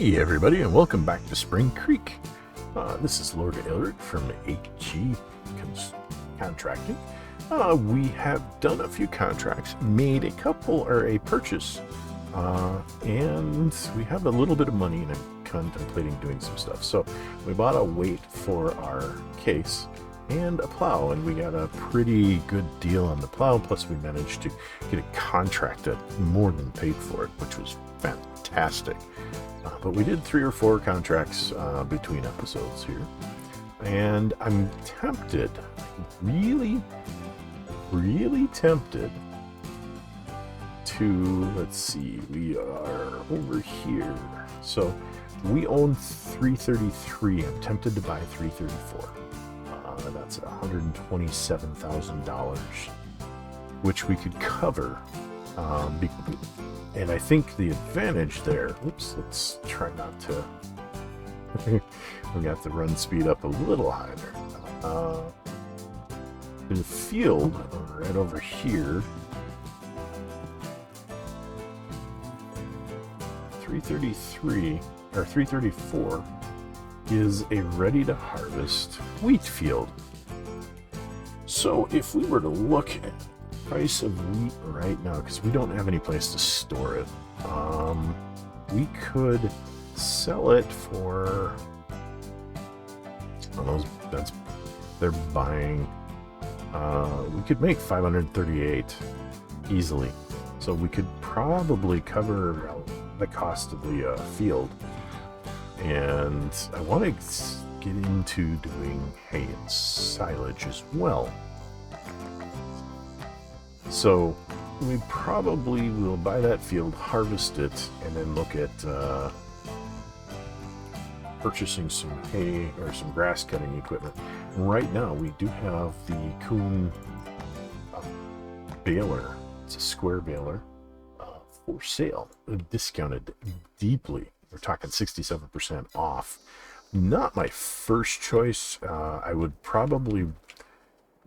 Hey everybody, and welcome back to Spring Creek. This is Lord Elric from HG Contracting. We have done a few contracts, made a purchase, and we have a little bit of money, and I'm contemplating doing some stuff. So we bought a weight for our case and a plow, and we got a pretty good deal on the plow. Plus, we managed to get a contract that more than paid for it, which was fantastic. But we did 3 or 4 contracts between episodes here, and I'm tempted, really tempted to, let's see, we are over here. So we own 333. I'm tempted to buy 334. That's $127,000, which we could cover. And I think the advantage there, oops, let's try not to, we got the run speed up a little higher. In the field, right over here, 333, or 334, is a ready to harvest wheat field. So if we were to look at price of wheat right now, because we don't have any place to store it, we could sell it for, they're buying, we could make 538 easily, so we could probably cover the cost of the field. And I want to get into doing hay and silage as well. So we probably will buy that field, harvest it, and then look at purchasing some hay or some grass cutting equipment. Right now we do have the Kuhn baler. It's a square baler for sale, discounted deeply. We're talking 67% off. Not my first choice. I would probably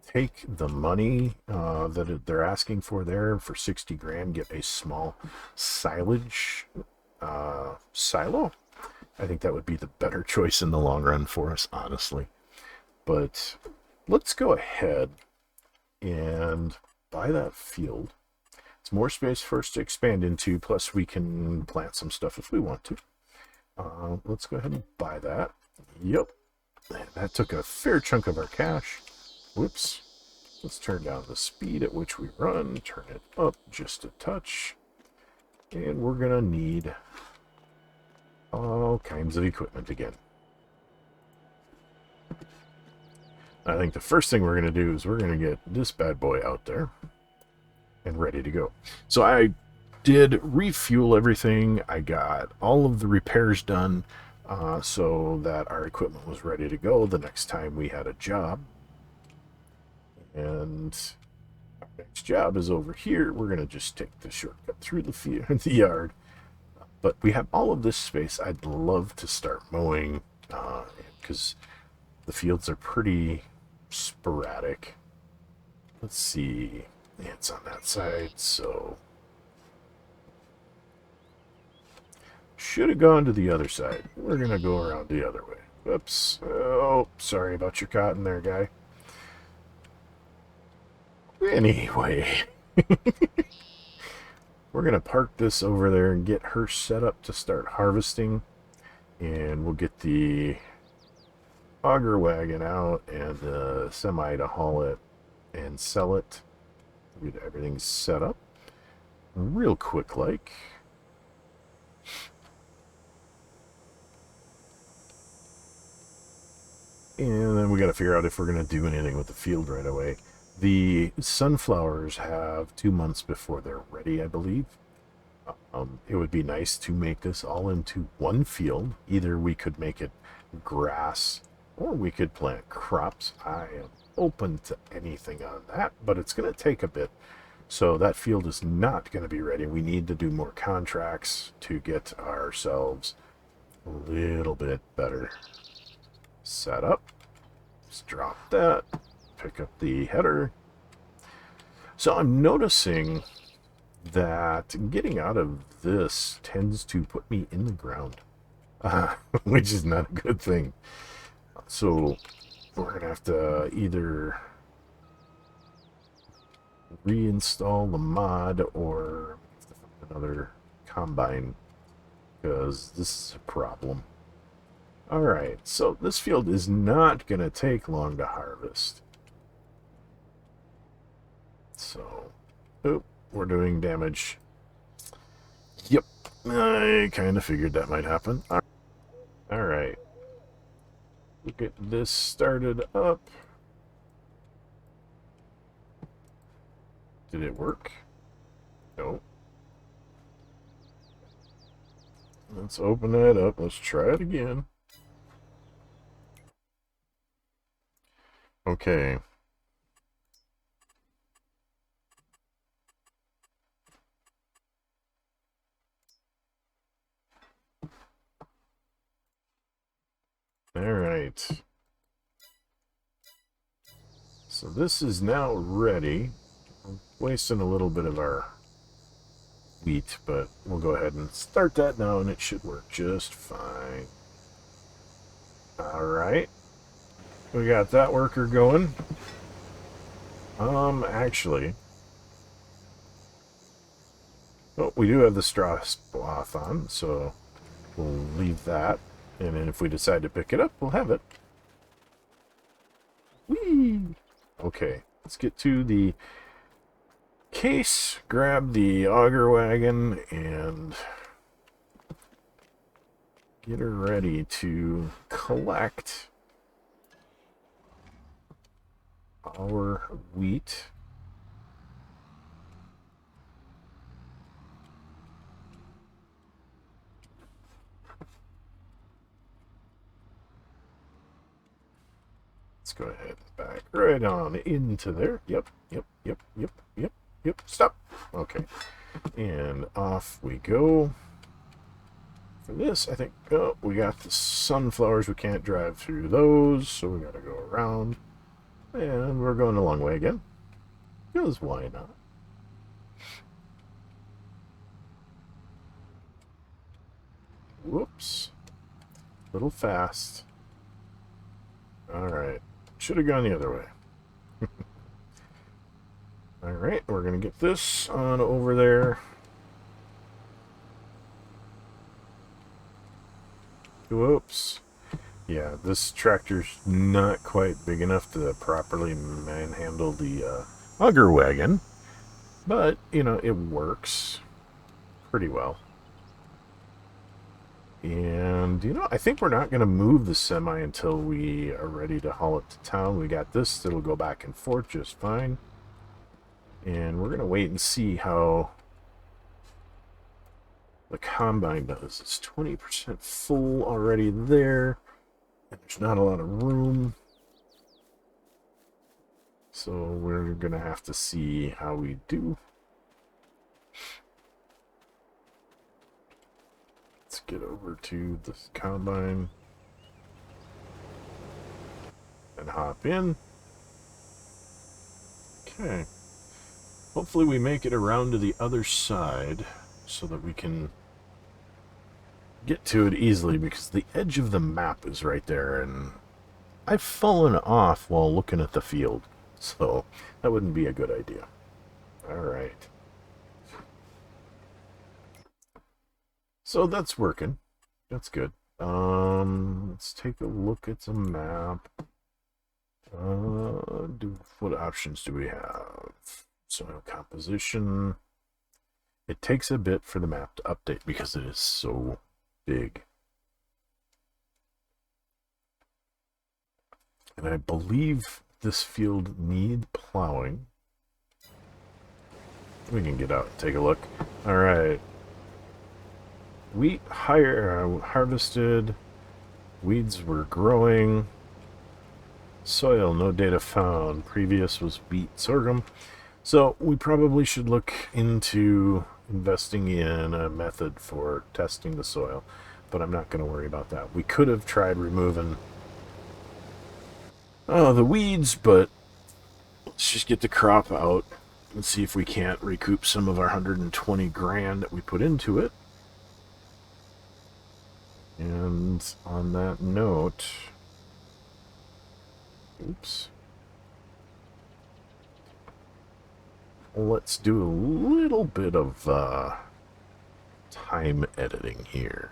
take the money that they're asking for there for 60 grand, get a small silage silo. I think that would be the better choice in the long run for us, honestly. But let's go ahead and buy that field. It's more space for us to expand into, plus we can plant some stuff if we want to. Let's go ahead and buy that. Yep, that took a fair chunk of our cash. Whoops. Let's turn down the speed at which we run, turn it up just a touch, and we're gonna need all kinds of equipment again. I think the first thing we're gonna do is we're gonna get this bad boy out there and ready to go. So I did refuel everything. I got all of the repairs done so that our equipment was ready to go the next time we had a job. And our next job is over here. We're going to just take the shortcut through the yard. But we have all of this space. I'd love to start mowing because the fields are pretty sporadic. Let's see. It's on that side, so should have gone to the other side. We're going to go around the other way. Whoops. Oh, sorry about your cotton there, guy. Anyway, we're going to park this over there and get her set up to start harvesting. And we'll get the auger wagon out and the semi to haul it and sell it. Get everything set up real quick like. And then we got to figure out if we're going to do anything with the field right away. The sunflowers have 2 months before they're ready, I believe. It would be nice to make this all into one field. Either we could make it grass or we could plant crops. I am open to anything on that, but it's going to take a bit. So that field is not going to be ready. We need to do more contracts to get ourselves a little bit better set up. Let's drop that. Pick up the header. So I'm noticing that getting out of this tends to put me in the ground. which is not a good thing. So we're going to have to either reinstall the mod or another combine, because this is a problem. Alright, so this field is not going to take long to harvest. So, we're doing damage. Yep, I kind of figured that might happen. Alright, we'll get this started up. Did it work? No. Let's open that up. Let's try it again. Okay. Alright. So this is now ready. I'm wasting a little bit of our wheat, but we'll go ahead and start that now and it should work just fine. Alright. We got that worker going. Actually... Oh, we do have the straw swath on, so we'll leave that. And then if we decide to pick it up, we'll have it. Whee! Okay, let's get to the case, grab the auger wagon, and get her ready to collect our wheat. Let's go ahead and back right on into there. Yep. Stop. Okay. And off we go. For this, I think, oh, we got the sunflowers. We can't drive through those, so we gotta go around. And we're going a long way again. Because why not? Whoops. A little fast. Alright. Should have gone the other way. Alright, we're going to get this on over there. Whoops. Yeah, this tractor's not quite big enough to properly manhandle the auger wagon. But, you know, it works pretty well. And, you know, I think we're not going to move the semi until we are ready to haul it to town. We got this. It'll go back and forth just fine. And we're going to wait and see how the combine does. It's 20% full already there. And there's not a lot of room. So we're going to have to see how we do. Let's get over to the combine and hop in. Okay. Hopefully we make it around to the other side so that we can get to it easily, because the edge of the map is right there and I've fallen off while looking at the field, so that wouldn't be a good idea. Alright. So that's working. That's good. Let's take a look at the map. What options do we have? Soil composition. It takes a bit for the map to update because it is so big. And I believe this field needs plowing. We can get out and take a look. Alright. Wheat harvested. Weeds were growing. Soil, no data found. Previous was wheat, sorghum. So we probably should look into investing in a method for testing the soil, but I'm not going to worry about that. We could have tried removing the weeds, but let's just get the crop out and see if we can't recoup some of our 120 grand that we put into it. And on that note, oops, let's do a little bit of time editing here.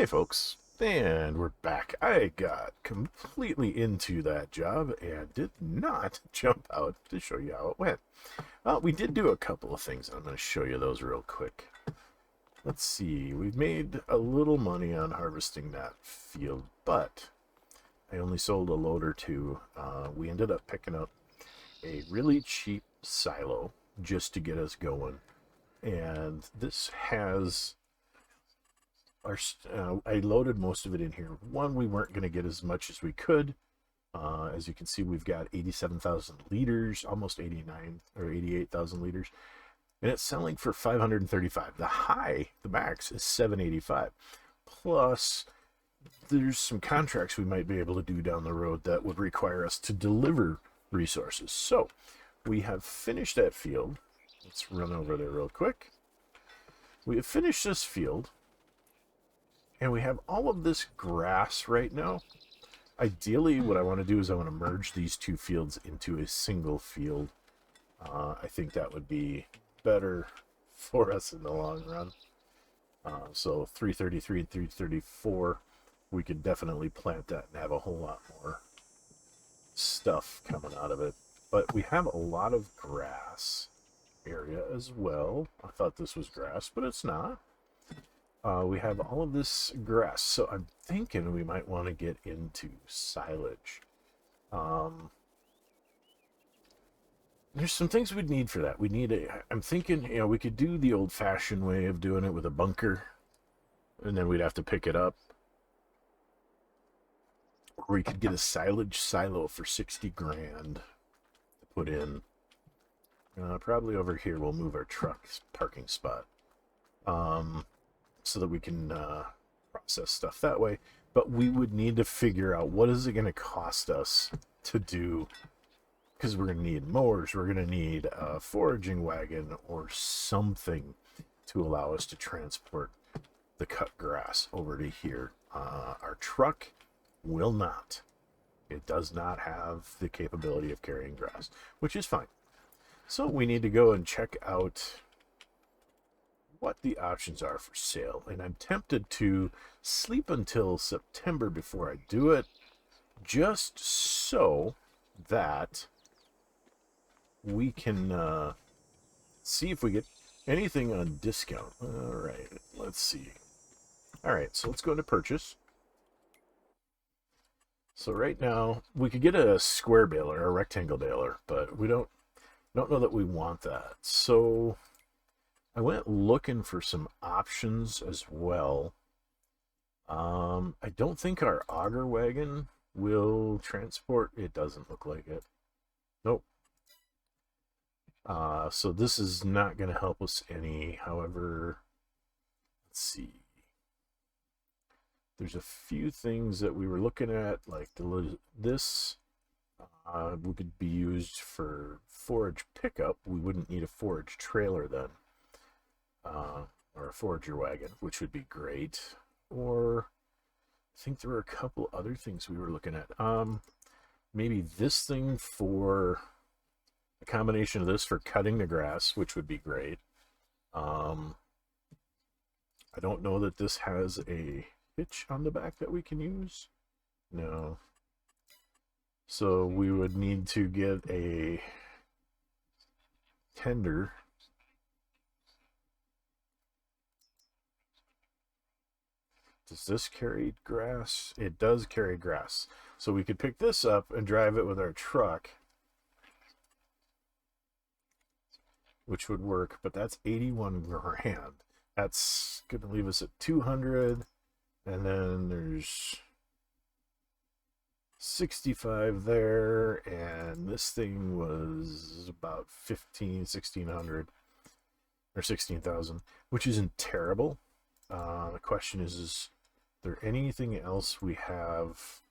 folks, and we're back. I got completely into that job and did not jump out to show you how it went. We did do a couple of things. I'm going to show you those real quick. Let's see. We've made a little money on harvesting that field, but I only sold a load or two. We ended up picking up a really cheap silo just to get us going. And this has I loaded most of it in here. One, we weren't going to get as much as we could. As you can see, we've got 87,000 liters, almost 89 or 88,000 liters, and it's selling for 535. The max is 785. Plus, there's some contracts we might be able to do down the road that would require us to deliver resources. So, we have finished that field. Let's run over there real quick. We have finished this field. And we have all of this grass right now. Ideally, what I want to do is I want to merge these two fields into a single field. I think that would be better for us in the long run. So 333 and 334, we could definitely plant that and have a whole lot more stuff coming out of it. But we have a lot of grass area as well. I thought this was grass, but it's not. We have all of this grass, so I'm thinking we might want to get into silage. There's some things we'd need for that. I'm thinking, we could do the old-fashioned way of doing it with a bunker, and then we'd have to pick it up. Or we could get a silage silo for 60 grand to put in. Probably over here we'll move our truck parking spot. So that we can process stuff that way. But we would need to figure out what is it going to cost us to do, because we're going to need mowers, we're going to need a foraging wagon or something to allow us to transport the cut grass over to here. Our truck will not. It does not have the capability of carrying grass, which is fine. So we need to go and check out what the options are for sale, and I'm tempted to sleep until September before I do it, just so that we can see if we get anything on discount. All right, let's see. All right, so let's go into purchase. So right now we could get a square baler, a rectangle baler, but we don't know that we want that. So I went looking for some options as well. I don't think our auger wagon will transport. It doesn't look like it. Nope. So this is not going to help us any. However, let's see. There's a few things that we were looking at, like this could be used for forage pickup. We wouldn't need a forage trailer then. Or a forager wagon, which would be great. Or I think there were a couple other things we were looking at. Maybe this thing for a combination of this for cutting the grass, which would be great. I don't know that this has a hitch on the back that we can use. No. So we would need to get a tender. Does this carry grass? It does carry grass. So we could pick this up and drive it with our truck, which would work, but that's 81 grand. That's going to leave us at 200, and then there's 65 there, and this thing was about 1,600 or 16,000, which isn't terrible. The question is there anything else we have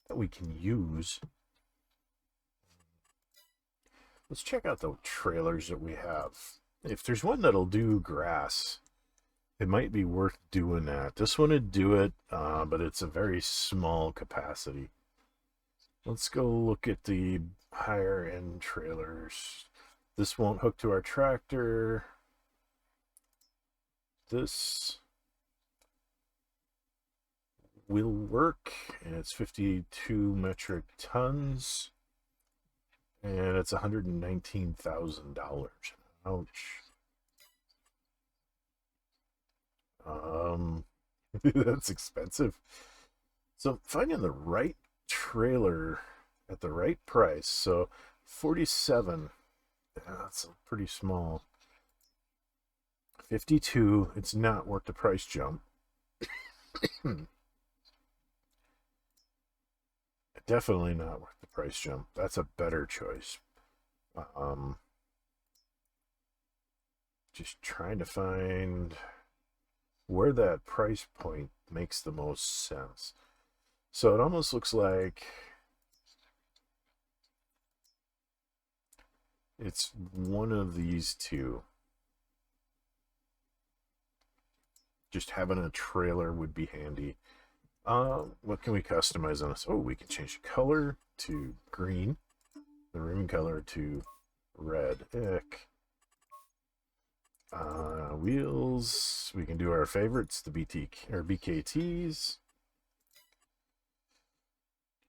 that we can use? Let's check out the trailers that we have. If there's one that'll do grass, it might be worth doing that. This one would do it, but it's a very small capacity. Let's go look at the higher end trailers. This won't hook to our tractor. This will work, and it's 52 metric tons, and it's $119,000. Ouch. That's expensive. So finding the right trailer at the right price. So 47, that's pretty small. 52, it's not worth the price jump. Definitely not worth the price jump. That's a better choice. Just trying to find where that price point makes the most sense. So it almost looks like it's one of these two. Just having a trailer would be handy. What can we customize on this? Oh, we can change the color to green, the rim color to red. Ick. Wheels, we can do our favorites, the BKTs.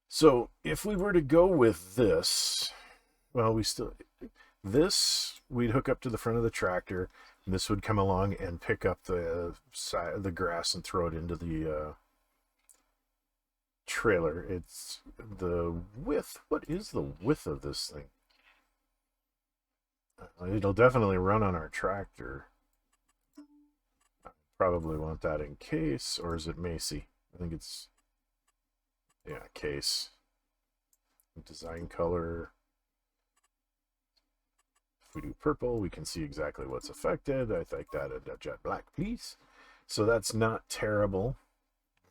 So if we were to go with this, well, we'd hook up to the front of the tractor, and this would come along and pick up the side of the grass and throw it into the trailer. It's the width. What is the width of this thing? It'll definitely run on our tractor. Probably want that in case, or is it Macy? I think it's, yeah, case. Design color. If we do purple, we can see exactly what's affected. I think that a jet black, please. So that's not terrible.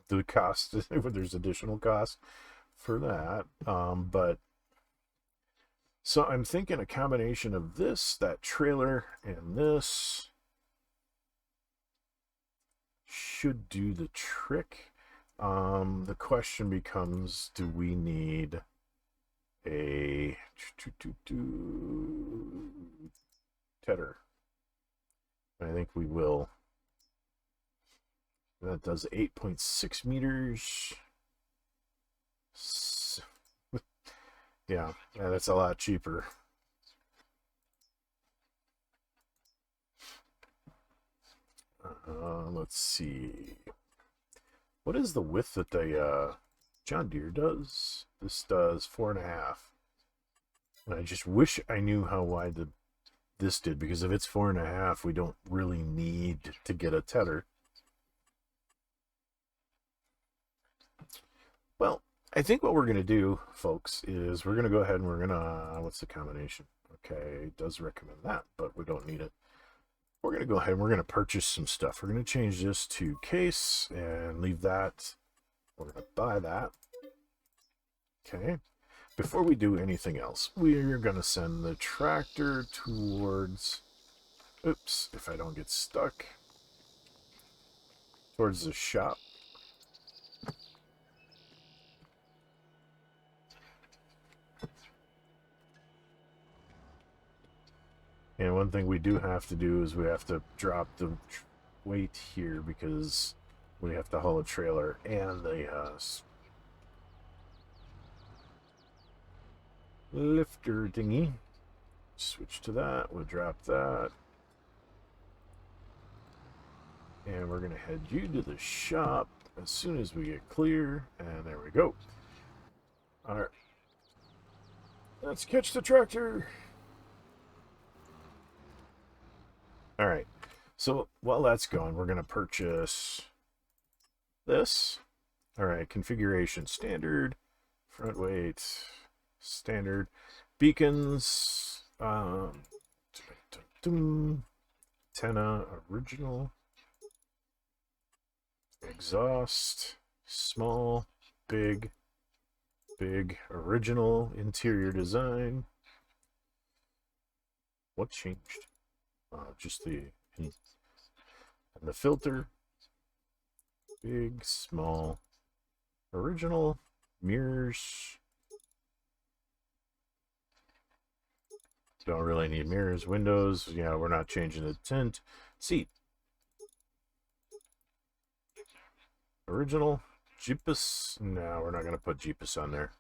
The cost, there's additional cost for that, but so I'm thinking a combination of this, that trailer, and this should do the trick. The question becomes, do we need a tedder? I think we will. That does 8.6 meters. Yeah, that's a lot cheaper. Let's see. What is the width that the John Deere does? This does 4.5. And I just wish I knew how wide this did, because if it's 4.5, we don't really need to get a tedder. Well, I think what we're going to do, folks, is we're going to go ahead and we're going to, what's the combination? Okay, it does recommend that, but we don't need it. We're going to go ahead and we're going to purchase some stuff. We're going to change this to case and leave that. We're going to buy that. Okay. Before we do anything else, we're going to send the tractor towards, oops, if I don't get stuck, towards the shop. And one thing we do have to do is we have to drop the weight here, because we have to haul a trailer and the lifter thingy. Switch to that. We'll drop that. And we're going to head you to the shop as soon as we get clear. And there we go. All right. Let's catch the tractor. All right. So while that's going, we're going to purchase this. All right. Configuration standard. Front weight. Standard. Beacons. Antenna original. Exhaust. Small. Big. Big. Original. Interior design. What changed? Just the and the filter. Big, small, original, mirrors. Don't really need mirrors. Windows, yeah, we're not changing the tint. Seat. Original. Jeepus. No, we're not going to put Jeepus on there.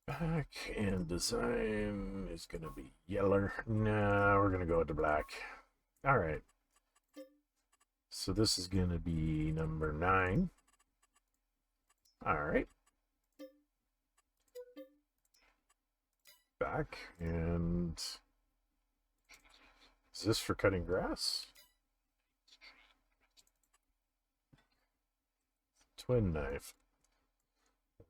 Back and design is going to be yellow. No, we're going to go with the black. All right. So this is going to be number 9. All right. Back, and is this for cutting grass? Twin knife.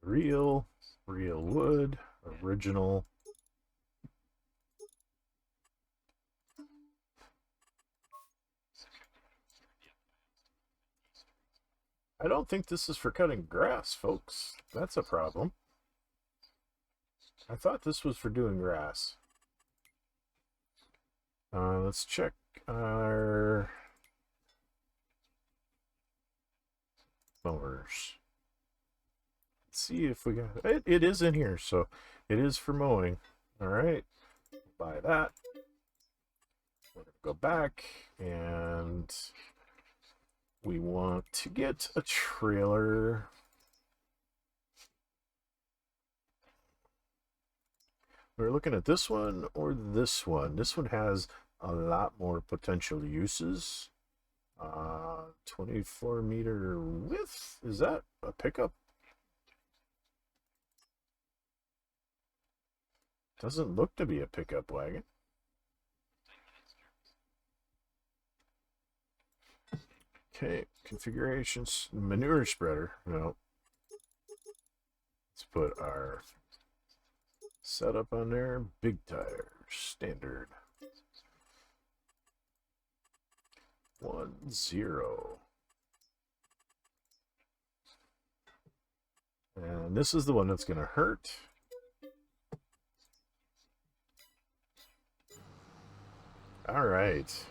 Real wood, original. I don't think this is for cutting grass, folks. That's a problem. I thought this was for doing grass. Let's check our mowers. Let's see if we got it. It is in here, so it is for mowing. All right, buy that. We're gonna go back, and we want to get a trailer. We're looking at this one or this one. This one has a lot more potential uses. 24-meter width. Is that a pickup? Doesn't look to be a pickup wagon. Okay, configurations. Manure spreader. No. Let's put our setup on there. Big tire. Standard. 1-0. And this is the one that's going to hurt. All right.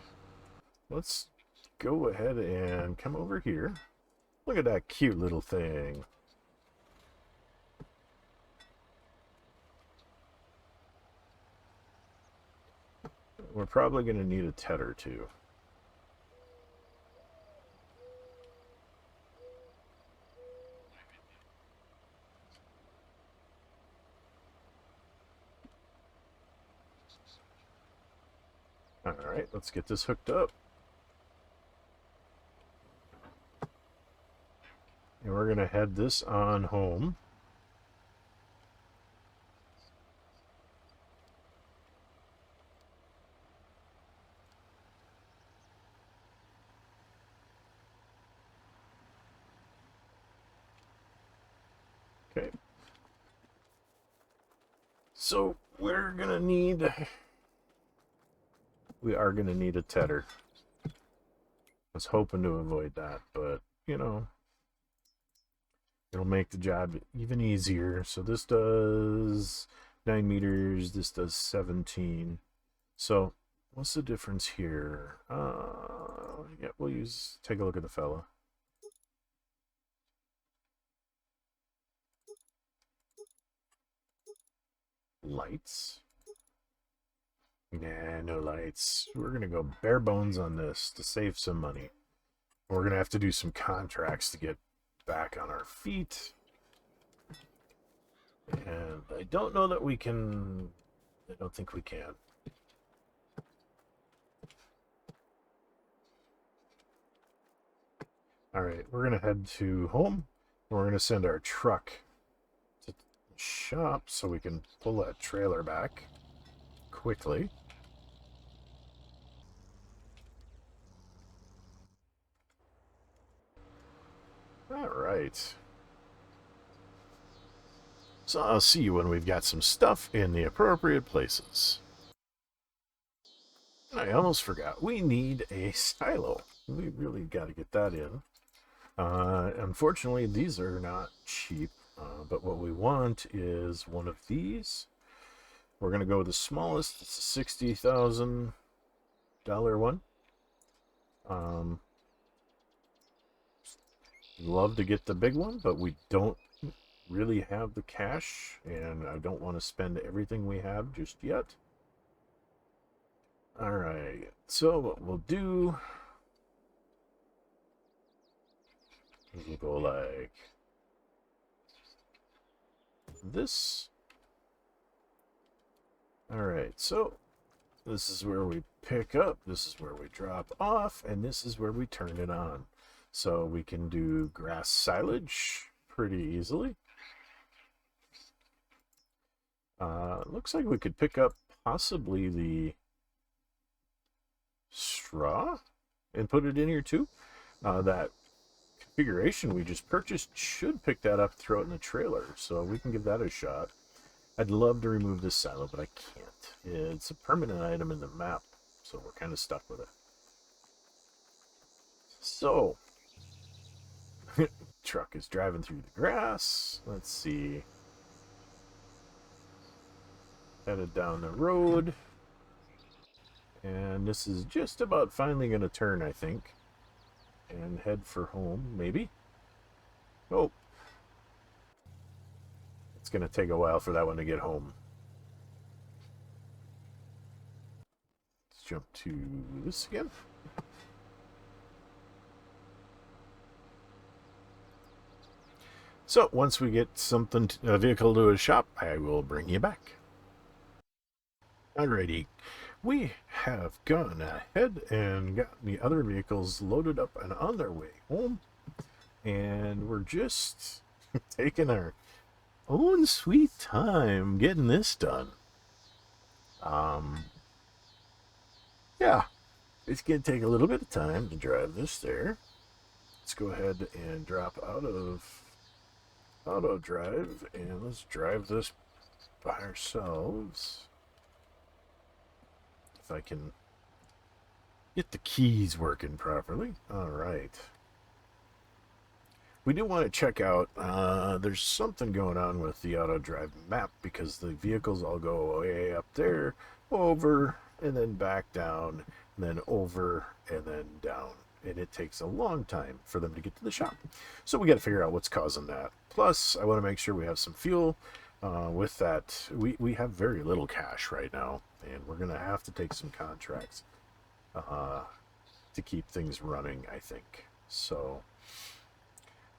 Let's go ahead and come over here. Look at that cute little thing. We're probably going to need a tedder too. All right, let's get this hooked up. And we're going to head this on home. Okay. So we are going to need a tedder. I was hoping to avoid that, but you know, it'll make the job even easier. So this does 9 meters, this does 17. So what's the difference here? Yeah, we'll take a look at the fella. Lights. Nah, no lights. We're gonna go bare bones on this to save some money. We're gonna have to do some contracts to get back on our feet. And I don't know that we can. I don't think we can. All right, we're gonna head to home. We're gonna send our truck to the shop so we can pull that trailer back quickly. All right. So I'll see you when we've got some stuff in the appropriate places. I almost forgot. We need a silo. We really got to get that in. Unfortunately, these are not cheap, but what we want is one of these. We're going to go with the smallest. It's a $60,000 one. Love to get the big one, but we don't really have the cash, and I don't want to spend everything we have just yet. All right, so what we'll do We'll go like this. Alright, so this is where we pick up, this is where we drop off, and this is where we turn it on. So we can do grass silage pretty easily. Looks like we could pick up possibly the straw and put it in here too. That configuration we just purchased should pick that up, throw it in the trailer, so we can give that a shot. I'd love to remove this silo, but I can't. It's a permanent item in the map, so we're kind of stuck with it. So, truck is driving through the grass. Let's see. Headed down the road. And this is just about finally going to turn, I think. And head for home, maybe. Oh. It's going to take a while for that one to get home. Let's jump to this again. So, once we get a vehicle to a shop, I will bring you back. Alrighty, we have gone ahead and got the other vehicles loaded up and on their way home. And we're just taking our own sweet time getting this done. Yeah, it's going to take a little bit of time to drive this there. Let's go ahead and drop out of auto drive and let's drive this by ourselves. If I can get the keys working properly. All right. We do want to check out, there's something going on with the auto drive map because the vehicles all go way up there, over, and then back down, and then over, and then down. And it takes a long time for them to get to the shop. So we got to figure out what's causing that. Plus, I want to make sure we have some fuel. With that, we have very little cash right now, and we're going to have to take some contracts to keep things running, I think. So,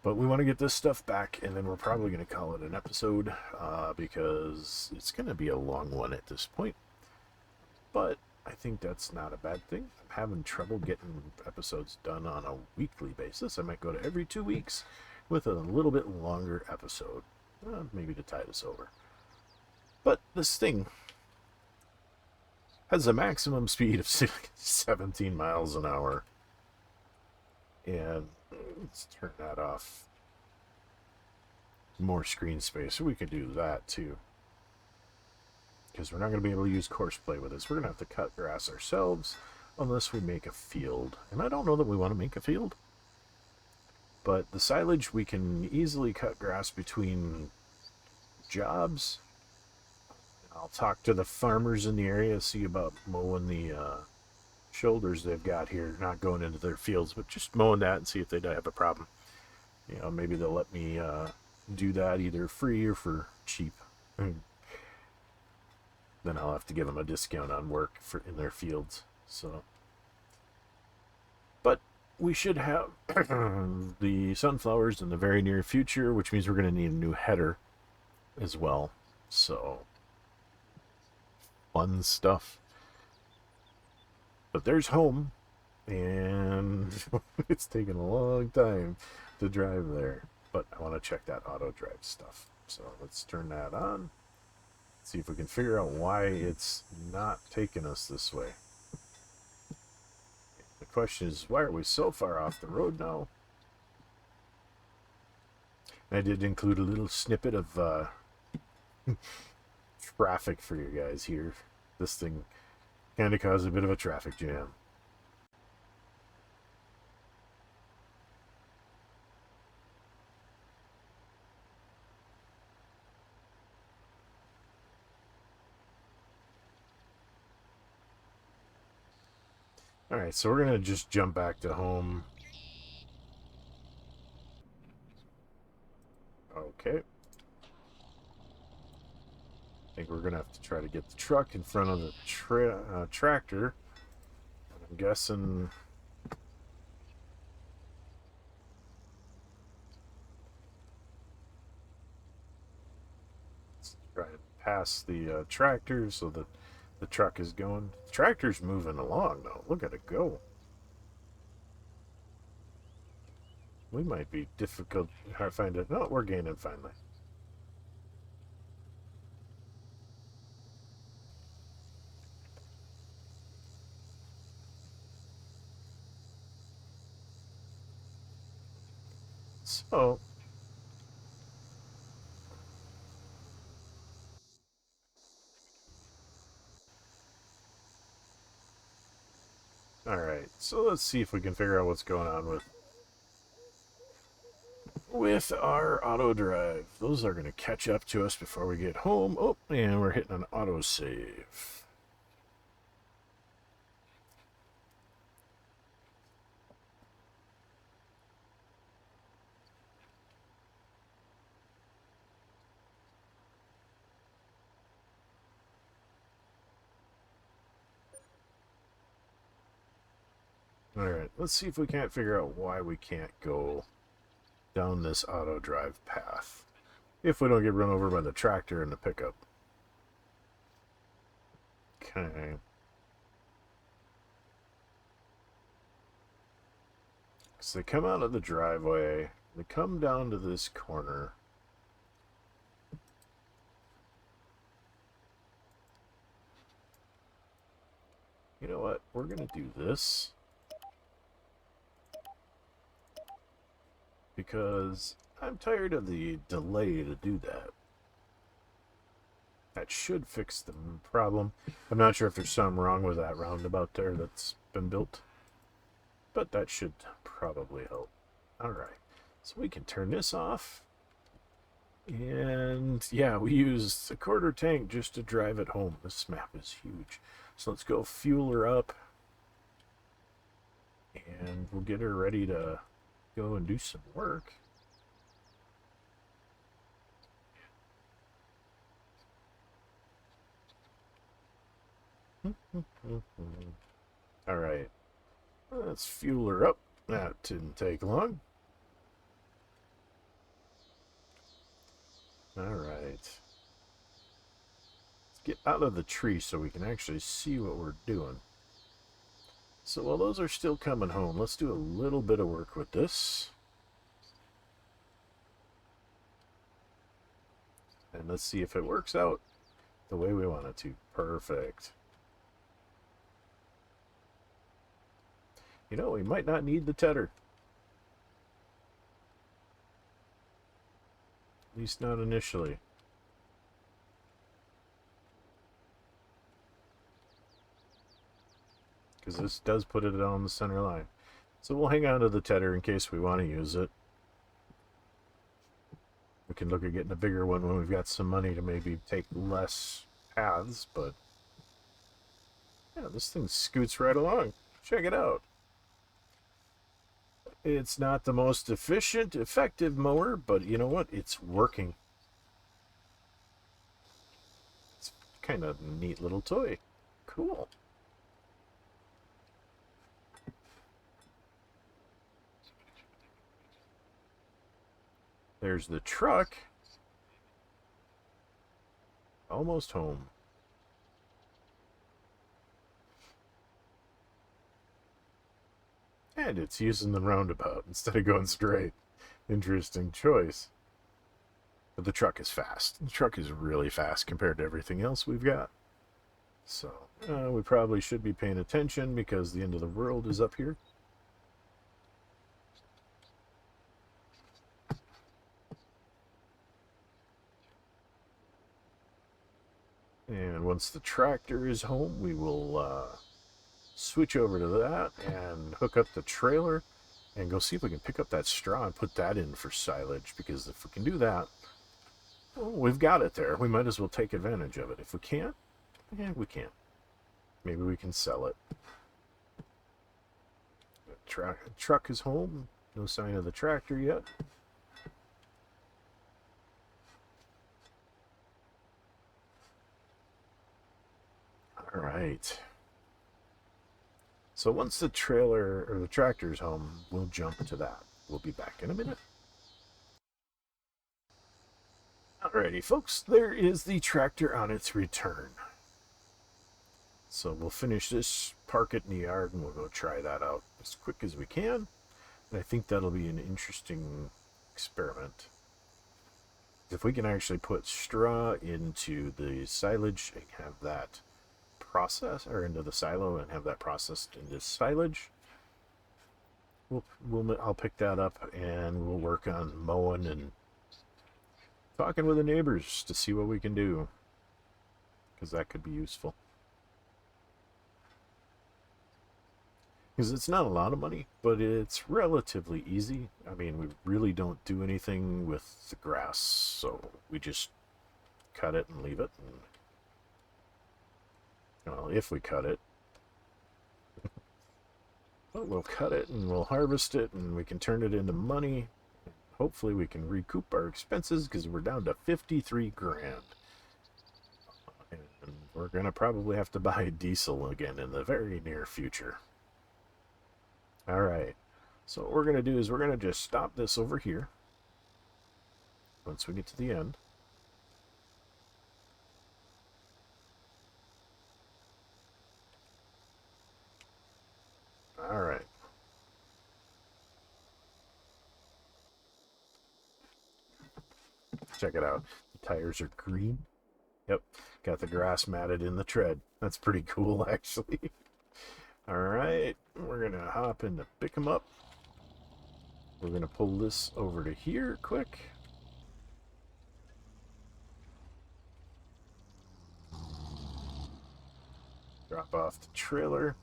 but we want to get this stuff back, and then we're probably going to call it an episode because it's going to be a long one at this point. But I think that's not a bad thing. I'm having trouble getting episodes done on a weekly basis. I might go to every 2 weeks with a little bit longer episode, maybe to tide us over. But this thing has a maximum speed of 17 miles an hour. And let's turn that off. More screen space, so we can do that too. Because we're not going to be able to use courseplay with this. We're going to have to cut grass ourselves unless we make a field. And I don't know that we want to make a field. But the silage, we can easily cut grass between jobs. I'll talk to the farmers in the area, see about mowing the shoulders they've got here, not going into their fields, but just mowing that and see if they have a problem. You know, maybe they'll let me do that either free or for cheap. Then I'll have to give them a discount on work in their fields. So, but we should have the sunflowers in the very near future, which means we're going to need a new header as well. So, fun stuff. But there's home, and it's taken a long time to drive there. But I want to check that auto drive stuff. So let's turn that on. See if we can figure out why it's not taking us this way. The question is, why are we so far off the road now? And I did include a little snippet of traffic for you guys here. This thing kind of caused a bit of a traffic jam. Alright, so we're going to just jump back to home. Okay. I think we're going to have to try to get the truck in front of the tractor. I'm guessing past the tractor so that the truck is going. The tractor's moving along though. Look at it go. We might be difficult to find it. No, we're gaining finally. So, all right. So let's see if we can figure out what's going on with our auto drive. Those are going to catch up to us before we get home. Oh, and we're hitting an auto save. All right, let's see if we can't figure out why we can't go down this auto drive path if we don't get run over by the tractor and the pickup. Okay. So they come out of the driveway, they come down to this corner. You know what? We're going to do this because I'm tired of the delay to do that. That should fix the problem. I'm not sure if there's something wrong with that roundabout there that's been built, but that should probably help. All right, so we can turn this off. And yeah, we used a quarter tank just to drive it home. This map is huge. So let's go fuel her up. And we'll get her ready to go and do some work. All right. Let's fuel her up. That didn't take long. All right. Let's get out of the tree so we can actually see what we're doing. So while those are still coming home, let's do a little bit of work with this. And let's see if it works out the way we want it to. Perfect. You know, we might not need the tedder. At least not initially. Because this does put it on the center line. So we'll hang on to the tedder in case we want to use it. We can look at getting a bigger one when we've got some money to maybe take less paths, but yeah, this thing scoots right along. Check it out. It's not the most efficient, effective mower, but you know what? It's working. It's kind of a neat little toy. Cool. There's the truck. Almost home. And it's using the roundabout instead of going straight. Interesting choice. But the truck is fast. The truck is really fast compared to everything else we've got. So, we probably should be paying attention because the end of the world is up here. And once the tractor is home, we will switch over to that and hook up the trailer and go see if we can pick up that straw and put that in for silage, because if we can do that, well, we've got it there. We might as well take advantage of it. If we can't, yeah, we can't. Maybe we can sell it. The truck is home. No sign of the tractor yet. All right. So once the trailer or the tractor's home, we'll jump to that. We'll be back in a minute. Alrighty, folks, there is the tractor on its return. So we'll finish this, park it in the yard, and we'll go try that out as quick as we can. And I think that'll be an interesting experiment. If we can actually put straw into the silage and have that process, or into the silo and have that processed into silage, I'll pick that up and we'll work on mowing and talking with the neighbors to see what we can do, because that could be useful. Because it's not a lot of money, but it's relatively easy. I mean, we really don't do anything with the grass, so we just cut it and leave it. And, well, if we cut it, well, we'll cut it and we'll harvest it and we can turn it into money. Hopefully we can recoup our expenses, because we're down to 53 grand. And we're going to probably have to buy diesel again in the very near future. Alright, so what we're going to do is we're going to just stop this over here once we get to the end. Alright. Check it out. The tires are green. Yep, got the grass matted in the tread. That's pretty cool, actually. Alright, we're going to hop in to pick them up. We're going to pull this over to here quick. Drop off the trailer.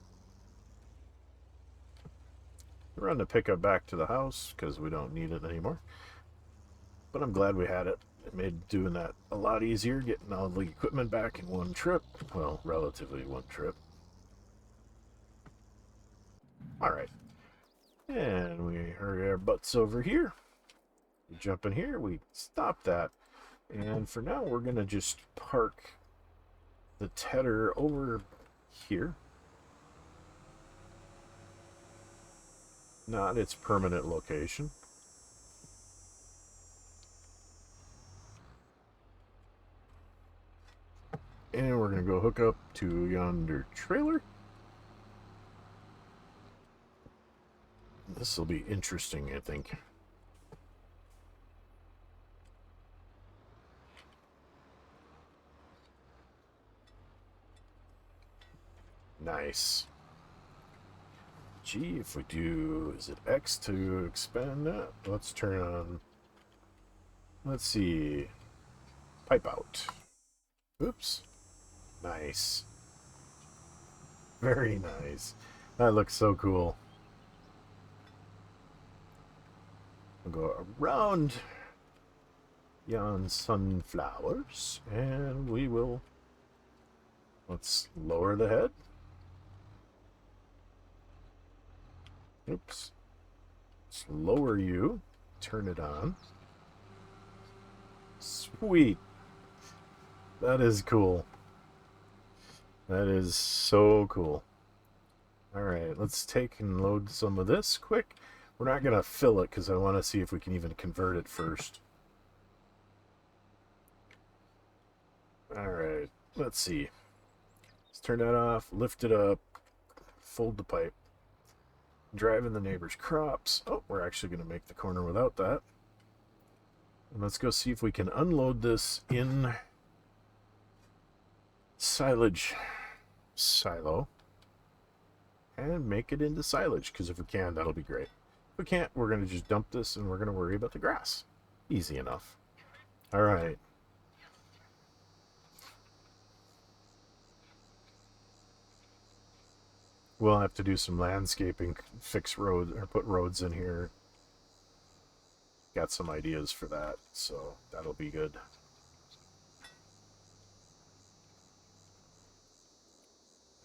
Run the pickup back to the house because we don't need it anymore. But I'm glad we had it. It made doing that a lot easier, getting all the equipment back in one trip. Well, relatively one trip. Alright. And we hurry our butts over here. We jump in here, we stop that. And for now, we're going to just park the tedder over here. Not its permanent location. And we're going to go hook up to yonder trailer. This will be interesting, I think. Nice. Gee, if we do, is it X to expand that? Let's turn on, let's see, pipe out. Oops. Nice. Very nice. That looks so cool. We'll go around yon sunflowers, and we will, let's lower the head. Oops. Let's lower you. Turn it on. Sweet. That is cool. That is so cool. Alright, let's take and load some of this quick. We're not going to fill it because I want to see if we can even convert it first. Alright, let's see. Let's turn that off, lift it up, fold the pipe. Driving the neighbor's crops. Oh, we're actually going to make the corner without that. And let's go see if we can unload this in silage silo and make it into silage, because if we can, that'll be great. If we can't, we're going to just dump this and we're going to worry about the grass. Easy enough. All right. We'll have to do some landscaping, fix roads, or put roads in here. Got some ideas for that, so that'll be good.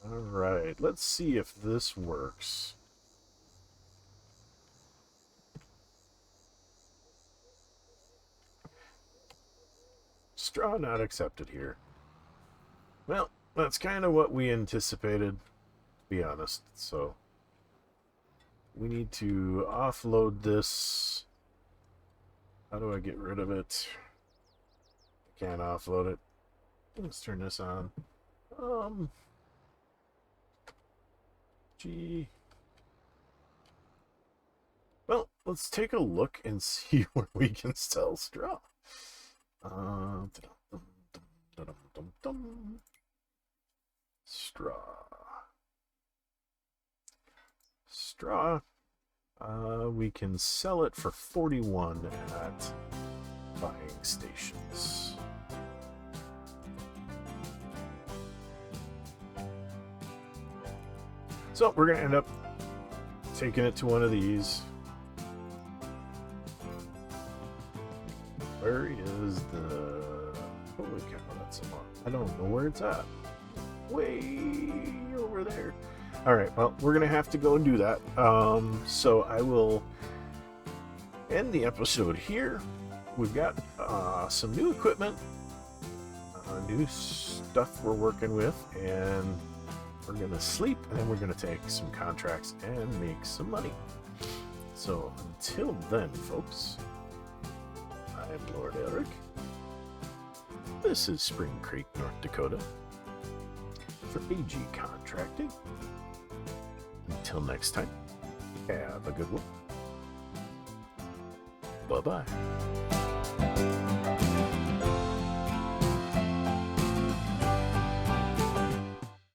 Alright, let's see if this works. Straw not accepted here. Well, that's kind of what we anticipated, to be honest. So we need to offload this. How do I get rid of it? Can't offload it. Let's turn this on. Gee. Well, let's take a look and see where we can sell straw. Straw. We can sell it for 41 at buying stations. So we're going to end up taking it to one of these. Where is the... Holy cow, that's a lot. I don't know where it's at. Way over there. Alright, well, we're going to have to go and do that. So I will end the episode here. We've got some new equipment, new stuff we're working with, and we're going to sleep, and then we're going to take some contracts and make some money. So until then, folks, I'm Lord Eric. This is Spring Creek, North Dakota, for AG Contracting. Until next time, have a good one. Bye-bye.